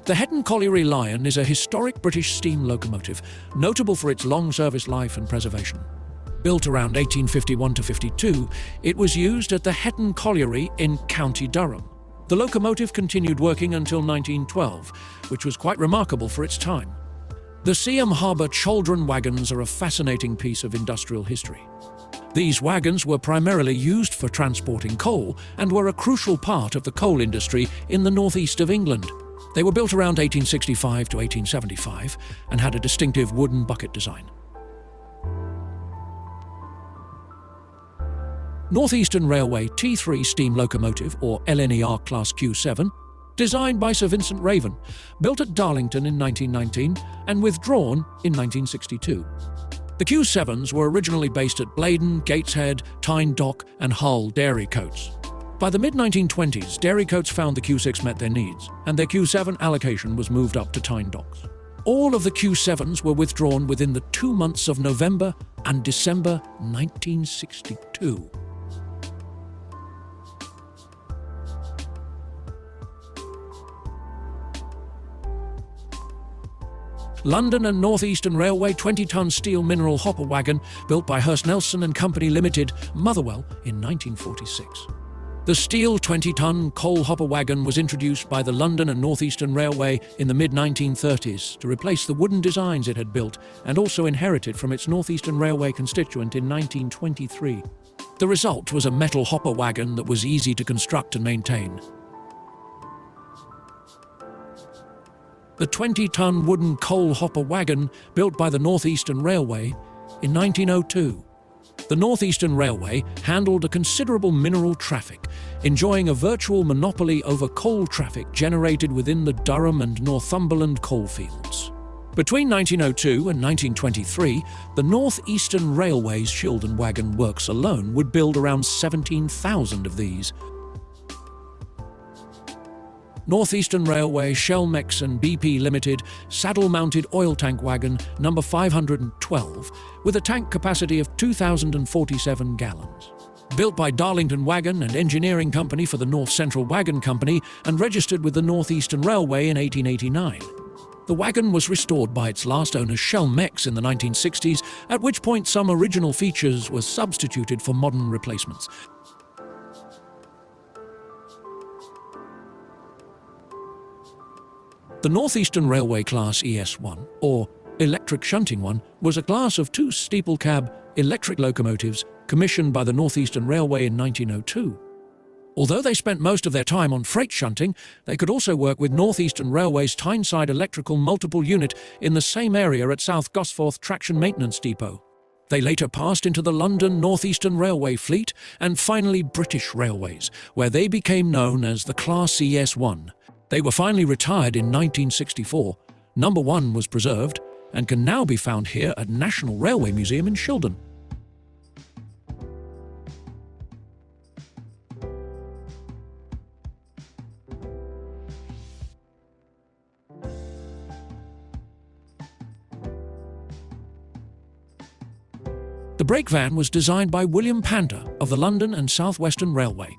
The Heddon Colliery Lion is a historic British steam locomotive, notable for its long service life and preservation. Built around 1851 to 52, it was used at the Heddon Colliery in County Durham. The locomotive continued working until 1912, which was quite remarkable for its time. The Seaham Harbour Chaldron wagons are a fascinating piece of industrial history. These wagons were primarily used for transporting coal and were a crucial part of the coal industry in the northeast of England. They were built around 1865 to 1875 and had a distinctive wooden bucket design. Northeastern Railway T3 steam locomotive, or LNER Class Q7, designed by Sir Vincent Raven, built at Darlington in 1919 and withdrawn in 1962. The Q7s were originally based at Blaydon, Gateshead, Tyne Dock and Hull dairy coats. By the mid-1920s, dairy coats found the Q6 met their needs, and their Q7 allocation was moved up to Tyne Docks. All of the Q7s were withdrawn within the 2 months of November and December 1962. London and North Eastern Railway 20-ton steel mineral hopper wagon built by Hurst Nelson and Company Limited, Motherwell, in 1946. The steel 20-ton coal hopper wagon was introduced by the London and North Eastern Railway in the mid-1930s to replace the wooden designs it had built and also inherited from its North Eastern Railway constituent in 1923. The result was a metal hopper wagon that was easy to construct and maintain. The 20-ton wooden coal hopper wagon built by the North Eastern Railway in 1902. The North Eastern Railway handled a considerable mineral traffic, enjoying a virtual monopoly over coal traffic generated within the Durham and Northumberland coalfields. Between 1902 and 1923, the North Eastern Railway's Shildon Wagon Works alone would build around 17,000 of these. North Eastern Railway, Shellmex and BP Limited saddle-mounted oil tank wagon number 512 with a tank capacity of 2,047 gallons. Built by Darlington Wagon and Engineering Company for the North Central Wagon Company and registered with the North Eastern Railway in 1889. The wagon was restored by its last owner Shellmex in the 1960s, at which point some original features were substituted for modern replacements. The North Eastern Railway Class ES1, or Electric Shunting 1, was a class of 2 steeple-cab electric locomotives commissioned by the North Eastern Railway in 1902. Although they spent most of their time on freight shunting, they could also work with North Eastern Railway's Tyneside Electrical Multiple Unit in the same area at South Gosforth Traction Maintenance Depot. They later passed into the London North Eastern Railway fleet and finally British Railways, where they became known as the Class ES1. They were finally retired in 1964. Number 1 was preserved and can now be found here at National Railway Museum in Shildon. The brake van was designed by William Panda of the London and South Western Railway.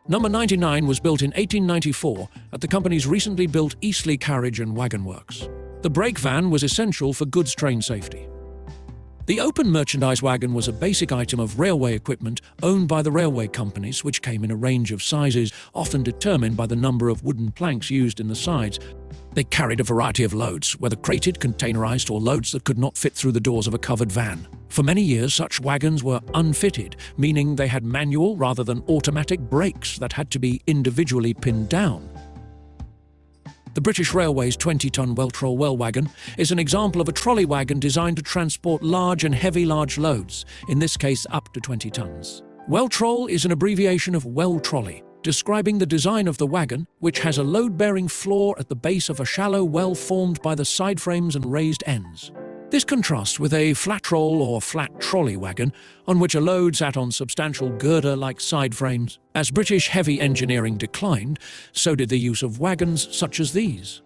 Number 99 was built in 1894 at the company's recently built Eastleigh Carriage and Wagon Works. The brake van was essential for goods train safety. The open merchandise wagon was a basic item of railway equipment owned by the railway companies, which came in a range of sizes, often determined by the number of wooden planks used in the sides. They carried a variety of loads, whether crated, containerized, or loads that could not fit through the doors of a covered van. For many years, such wagons were unfitted, meaning they had manual rather than automatic brakes that had to be individually pinned down. The British Railway's 20-ton Weltroll well wagon is an example of a trolley wagon designed to transport large and heavy large loads, in this case up to 20 tons. Weltroll is an abbreviation of well trolley, describing the design of the wagon, which has a load-bearing floor at the base of a shallow well formed by the side frames and raised ends. This contrasts with a flat roll or flat trolley wagon, on which a load sat on substantial girder-like side frames. As British heavy engineering declined, so did the use of wagons such as these.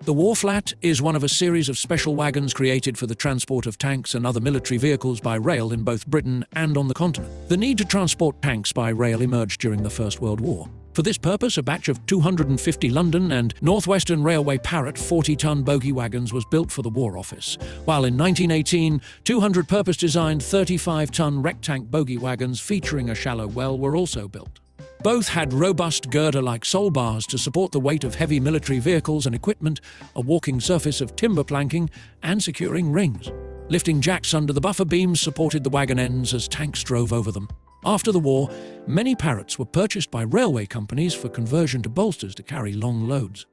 The Wharflat is one of a series of special wagons created for the transport of tanks and other military vehicles by rail in both Britain and on the continent. The need to transport tanks by rail emerged during the First World War. For this purpose, a batch of 250 London and North Western Railway Parrott 40-ton bogie wagons was built for the War Office, while in 1918, 200 purpose-designed 35-ton rec-tank bogie wagons featuring a shallow well were also built. Both had robust girder-like sole bars to support the weight of heavy military vehicles and equipment, a walking surface of timber planking, and securing rings. Lifting jacks under the buffer beams supported the wagon ends as tanks drove over them. After the war, many Parrotts were purchased by railway companies for conversion to bolsters to carry long loads.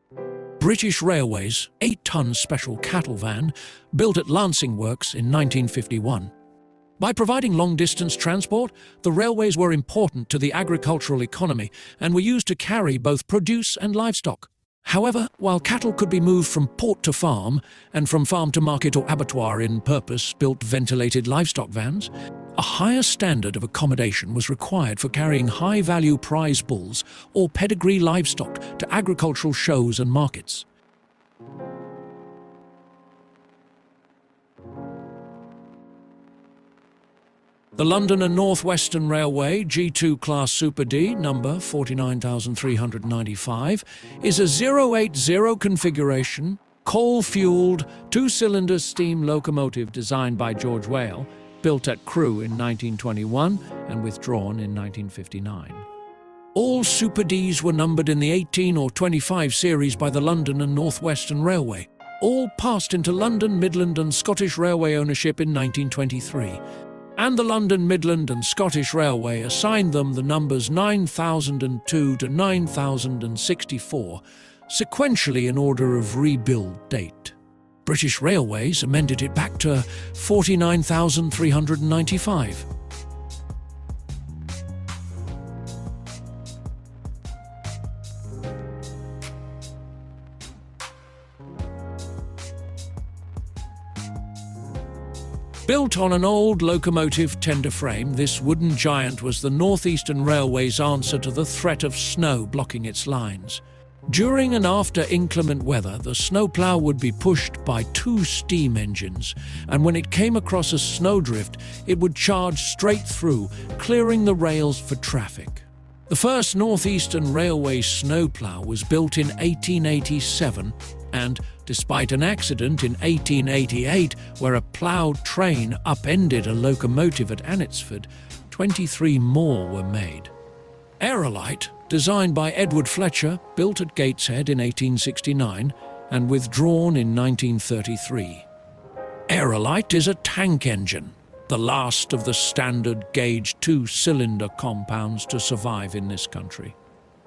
British Railways' 8-ton special cattle van, built at Lancing Works in 1951. By providing long-distance transport, the railways were important to the agricultural economy and were used to carry both produce and livestock. However, while cattle could be moved from port to farm and from farm to market or abattoir in purpose-built ventilated livestock vans, a higher standard of accommodation was required for carrying high-value prize bulls or pedigree livestock to agricultural shows and markets. The London and North Western Railway G2 Class Super D, number 49395, is a 080 configuration, coal-fueled, two-cylinder steam locomotive designed by George Whale, built at Crewe in 1921 and withdrawn in 1959. All Super Ds were numbered in the 18 or 25 series by the London and North Western Railway. All passed into London, Midland and Scottish Railway ownership in 1923. And the London, Midland and Scottish Railway assigned them the numbers 9002 to 9064, sequentially in order of rebuild date. British Railways amended it back to 49395. Built on an old locomotive tender frame, this wooden giant was the North Eastern Railway's answer to the threat of snow blocking its lines. During and after inclement weather, the snowplough would be pushed by 2 steam engines, and when it came across a snowdrift, it would charge straight through, clearing the rails for traffic. The first North Eastern Railway snowplough was built in 1887, and despite an accident in 1888 where a ploughed train upended a locomotive at Anitsford, 23 more were made. Aerolite, designed by Edward Fletcher, built at Gateshead in 1869 and withdrawn in 1933. Aerolite is a tank engine, the last of the standard gauge 2-cylinder compounds to survive in this country.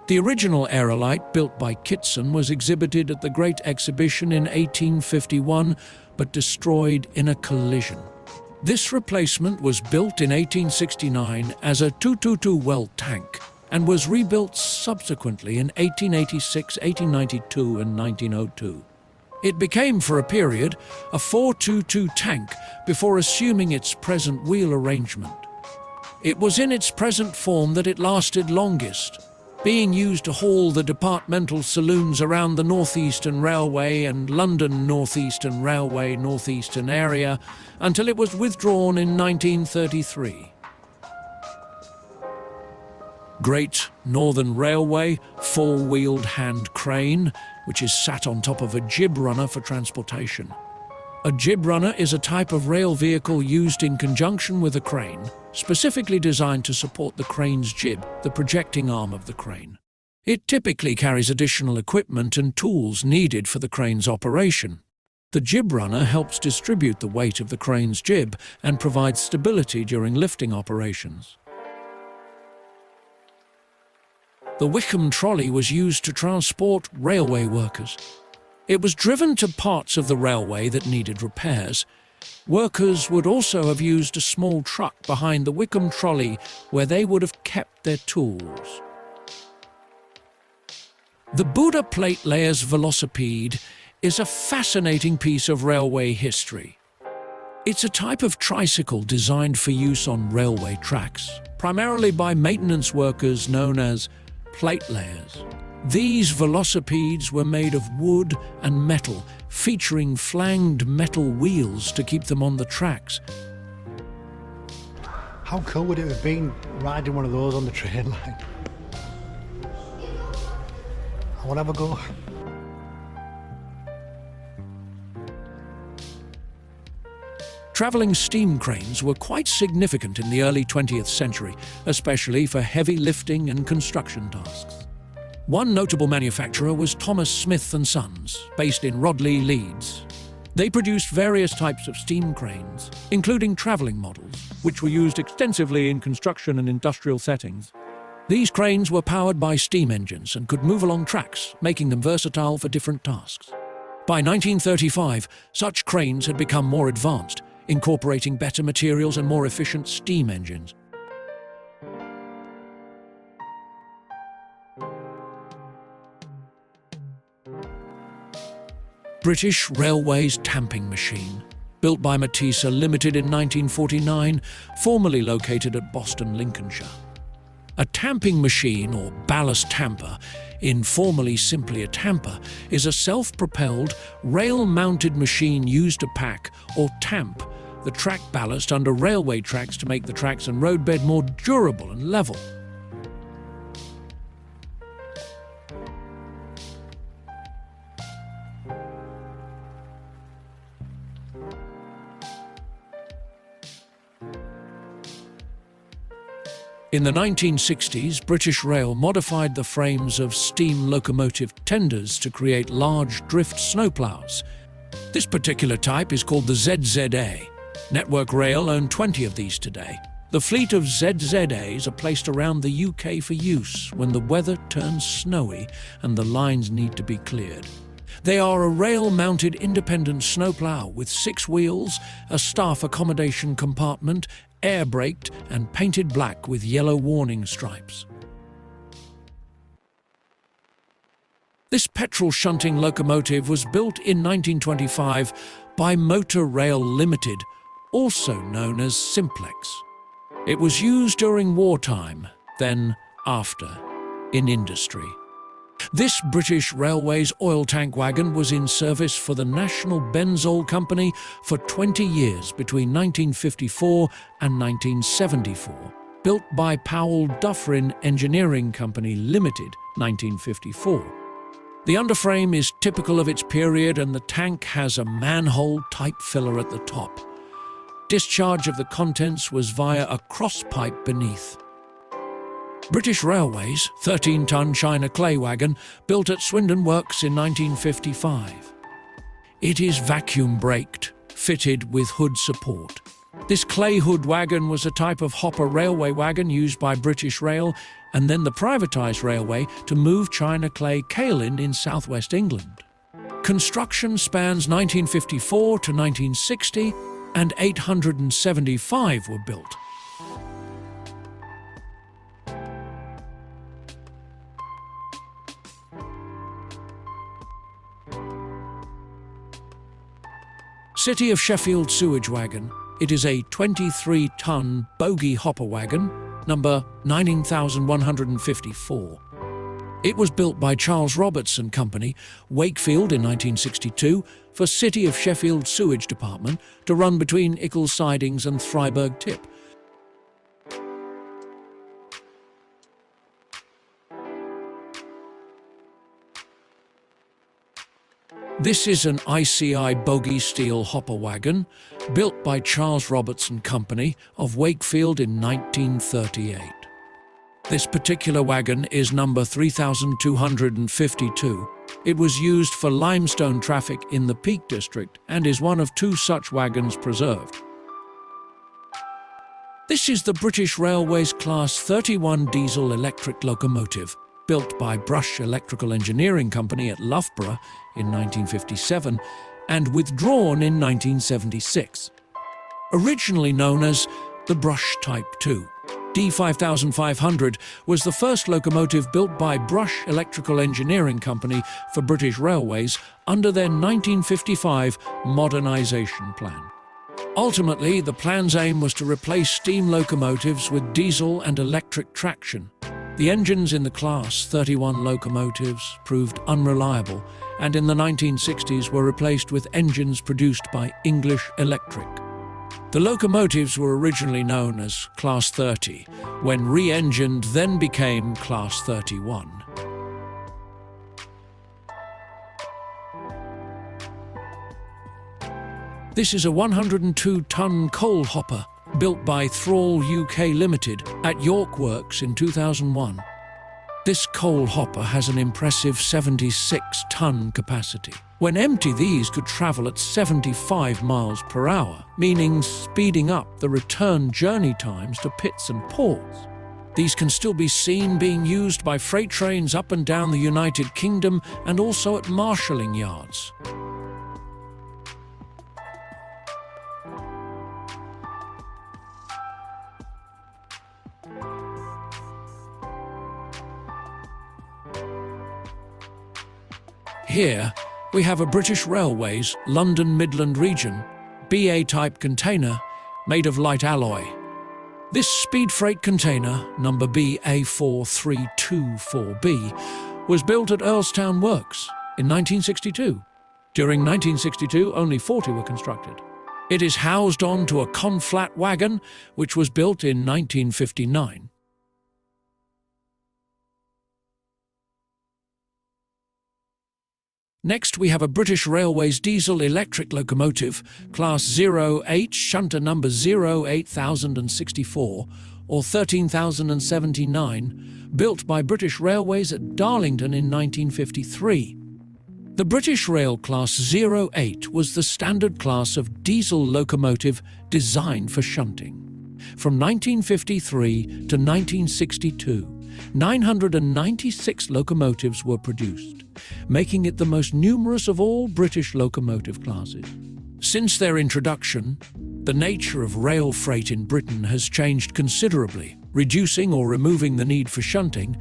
The original Aerolite, built by Kitson, was exhibited at the Great Exhibition in 1851, but destroyed in a collision. This replacement was built in 1869 as a 222 well tank, and was rebuilt subsequently in 1886, 1892 and 1902. It became, for a period, a 422 tank before assuming its present wheel arrangement. It was in its present form that it lasted longest, being used to haul the departmental saloons around the North Eastern Railway and London North Eastern Railway North Eastern area until it was withdrawn in 1933. Great Northern Railway four-wheeled hand crane, which is sat on top of a jib runner for transportation. A jib runner is a type of rail vehicle used in conjunction with a crane, specifically designed to support the crane's jib, the projecting arm of the crane. It typically carries additional equipment and tools needed for the crane's operation. The jib runner helps distribute the weight of the crane's jib and provides stability during lifting operations. The Wickham trolley was used to transport railway workers. It was driven to parts of the railway that needed repairs. Workers would also have used a small truck behind the Wickham trolley where they would have kept their tools. The Buda Plate Layers Velocipede is a fascinating piece of railway history. It's a type of tricycle designed for use on railway tracks, primarily by maintenance workers known as plate layers. These velocipedes were made of wood and metal, featuring flanged metal wheels to keep them on the tracks. How cool would it have been riding one of those on the train line? I will have a go. Travelling steam cranes were quite significant in the early 20th century, especially for heavy lifting and construction tasks. One notable manufacturer was Thomas Smith and Sons, based in Rodley, Leeds. They produced various types of steam cranes, including travelling models, which were used extensively in construction and industrial settings. These cranes were powered by steam engines and could move along tracks, making them versatile for different tasks. By 1935, such cranes had become more advanced, incorporating better materials and more efficient steam engines. British Railways tamping machine, built by Matisa Limited in 1949, formerly located at Boston, Lincolnshire. A tamping machine, or ballast tamper, informally simply a tamper, is a self-propelled, rail-mounted machine used to pack or tamp the track ballast under railway tracks to make the tracks and roadbed more durable and level. In the 1960s, British Rail modified the frames of steam locomotive tenders to create large drift snowploughs. This particular type is called the ZZA. Network Rail own 20 of these today. The fleet of ZZAs are placed around the UK for use when the weather turns snowy and the lines need to be cleared. They are a rail-mounted independent snowplough with 6 wheels, a staff accommodation compartment, air-braked and painted black with yellow warning stripes. This petrol shunting locomotive was built in 1925 by Motor Rail Limited, also known as Simplex. It was used during wartime, then after, in industry. This British Railways oil tank wagon was in service for the National Benzol Company for 20 years between 1954 and 1974. Built by Powell Dufferin Engineering Company Limited, 1954. The underframe is typical of its period and the tank has a manhole-type filler at the top. Discharge of the contents was via a cross-pipe beneath. British Railways 13-ton China clay wagon built at Shildon Works in 1955. It is vacuum braked, fitted with hood support. This Clayhood wagon was a type of hopper railway wagon used by British Rail and then the privatised railway to move China clay kaolin in southwest England. Construction spans 1954 to 1960 and 875 were built. City of Sheffield sewage wagon. It is a 23-ton bogie hopper wagon, number 9154. It was built by Charles Roberts and Company, Wakefield in 1962, for City of Sheffield Sewage Department to run between Ickles Sidings and Freiburg Tip. This is an ICI bogie steel hopper wagon, built by Charles Roberts and Company of Wakefield in 1938. This particular wagon is number 3252. It was used for limestone traffic in the Peak District and is one of 2 such wagons preserved. This is the British Railways Class 31 diesel electric locomotive, built by Brush Electrical Engineering Company at Loughborough in 1957 and withdrawn in 1976. Originally known as the Brush Type 2, D5500 was the first locomotive built by Brush Electrical Engineering Company for British Railways under their 1955 modernisation plan. Ultimately, the plan's aim was to replace steam locomotives with diesel and electric traction. The engines in the Class 31 locomotives proved unreliable and in the 1960s were replaced with engines produced by English Electric. The locomotives were originally known as Class 30, when re-engined then became Class 31. This is a 102-ton coal hopper built by Thrall UK Limited at York Works in 2001. This coal hopper has an impressive 76-ton capacity. When empty, these could travel at 75 miles per hour, meaning speeding up the return journey times to pits and ports. These can still be seen being used by freight trains up and down the United Kingdom and also at marshalling yards. Here, we have a British Railways London Midland Region BA-type container made of light alloy. This speed freight container, number BA4324B, was built at Earlstown Works in 1962. During 1962, only 40 were constructed. It is housed onto a conflat wagon, which was built in 1959. Next, we have a British Railways diesel electric locomotive, Class 08, shunter number 08064 or 13079, built by British Railways at Darlington in 1953. The British Rail Class 08 was the standard class of diesel locomotive designed for shunting. From 1953 to 1962, 996 locomotives were produced, making it the most numerous of all British locomotive classes. Since their introduction, the nature of rail freight in Britain has changed considerably, reducing or removing the need for shunting.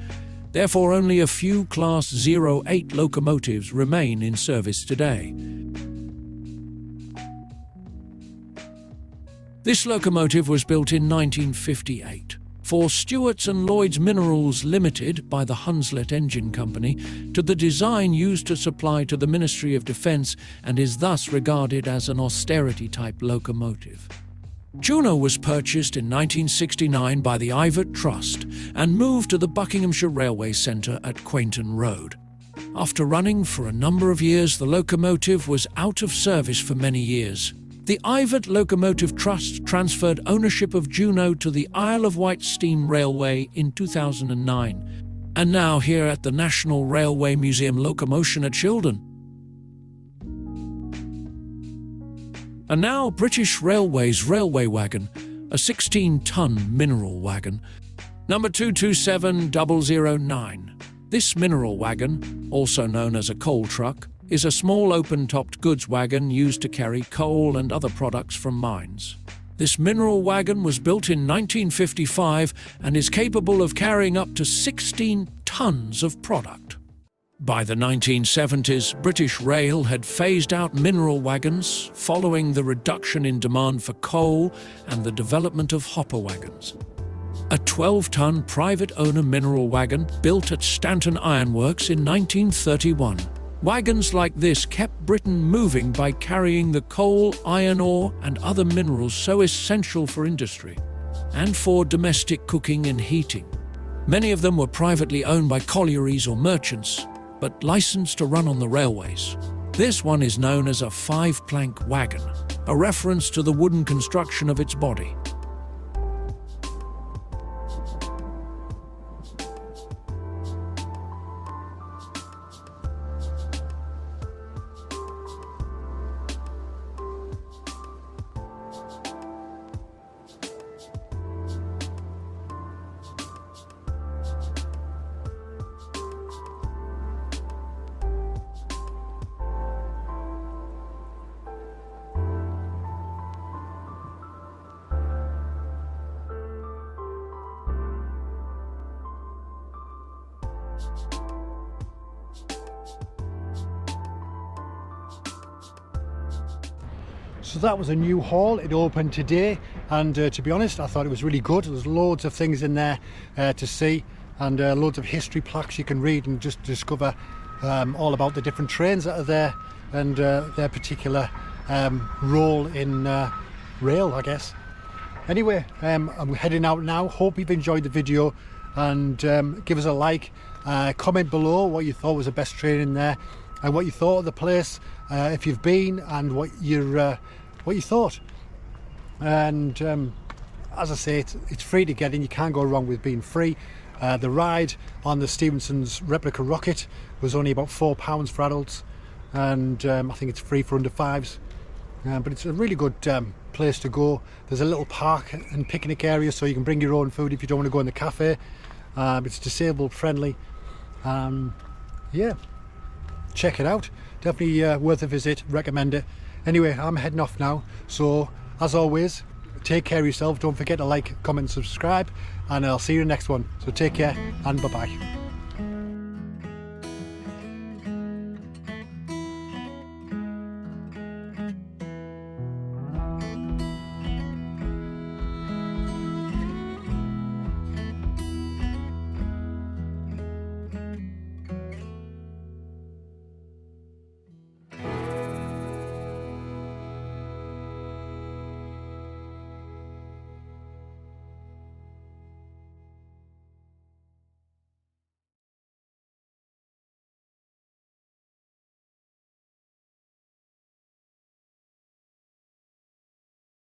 Therefore, only a few Class 08 locomotives remain in service today. This locomotive was built in 1958. For Stewart's and Lloyd's Minerals Limited by the Hunslet Engine Company to the design used to supply to the Ministry of Defence and is thus regarded as an austerity-type locomotive. Juno was purchased in 1969 by the Ivett Trust and moved to the Buckinghamshire Railway Centre at Quainton Road. After running for a number of years, the locomotive was out of service for many years. The Ivett Locomotive Trust transferred ownership of Juno to the Isle of Wight Steam Railway in 2009, and now here at the National Railway Museum Locomotion at Shildon. And now British Railways Railway Wagon, a 16-ton mineral wagon, number 227009. This mineral wagon, also known as a coal truck, is a small open-topped goods wagon used to carry coal and other products from mines. This mineral wagon was built in 1955 and is capable of carrying up to 16 tons of product. By the 1970s, British Rail had phased out mineral wagons following the reduction in demand for coal and the development of hopper wagons. A 12-ton private-owner mineral wagon built at Stanton Iron Works in 1931. Wagons like this kept Britain moving by carrying the coal, iron ore, and other minerals so essential for industry and for domestic cooking and heating. Many of them were privately owned by collieries or merchants, but licensed to run on the railways. This one is known as a five-plank wagon, a reference to the wooden construction of its body. So that was a new hall. It opened today, and to be honest, I thought it was really good. There's loads of things in there to see, and loads of history plaques you can read and just discover all about the different trains that are there and their particular role in rail, I guess. Anyway, I'm heading out now. Hope you've enjoyed the video, and give us a like. Comment below what you thought was the best train in there and what you thought of the place, if you've been, and what your what you thought. And as I say, it's free to get in. You can't go wrong with being free. The ride on the Stevenson's replica rocket was only about £4 for adults, and I think it's free for under fives. But it's a really good place to go. There's a little park and picnic area, so you can bring your own food if you don't want to go in the cafe. It's disabled friendly. Yeah, check it out. Definitely worth a visit. Recommend it. Anyway, I'm heading off now. So as always, take care of yourself. Don't forget to like, comment, subscribe, and I'll see you in the next one. So take care and bye-bye.